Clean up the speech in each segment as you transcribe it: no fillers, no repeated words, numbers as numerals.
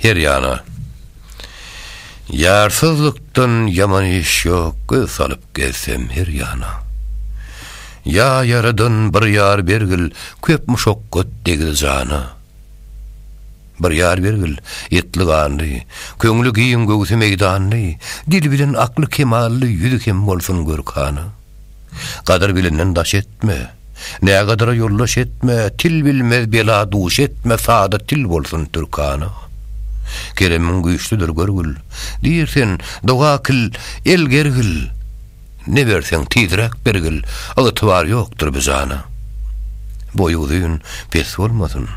Her yana. Yarsızlıktan yaman iş yok, göz salıp gelsem her yana. Ya yaradan bir yar bergil, köp muşokkat degil jana. Bir yar bergil, etliganly, köňlü giýin göwsü meydanly, dil bilen akly kemally, ýüzü kem bolsun görkany. Kadar bilenden daş etme, ne kadar yollaş etme, til bilmez bela duş etme, sada til bolsun türkany. Keremin güýçlüdir görgül, diýersen dogakil, el gergil, ne bersen tizrak bergil, agytybar ýokdur bizana. Boýudyň pes bolmasyn,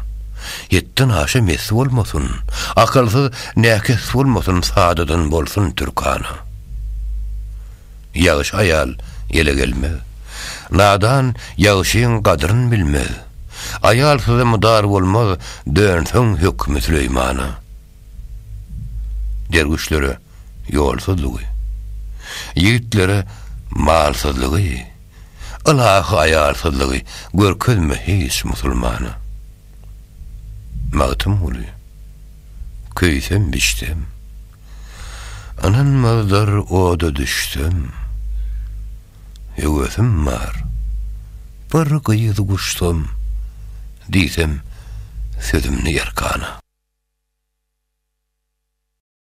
yetden aşy mes bolmasyn, akylsyz näkes bolmasyn, sadadan bolsun türkany. Ýagyş aýal ele gelmez, nadan ýagyşyň gadryny bilmez, aýal syza mudar bolmaz, dönseň hökmü Süleýmana. Derwişlere ýolsuzlygy, ýigitlere malsızlygy, Allahy aýalsızlygy görkezme hiç musulmana. Magtym uly, köýsem biçdim, anan mazdar oda düşdüm, ýöwesem bar, bir gyýyzy guşdum, diýsem sözümni ýerkana.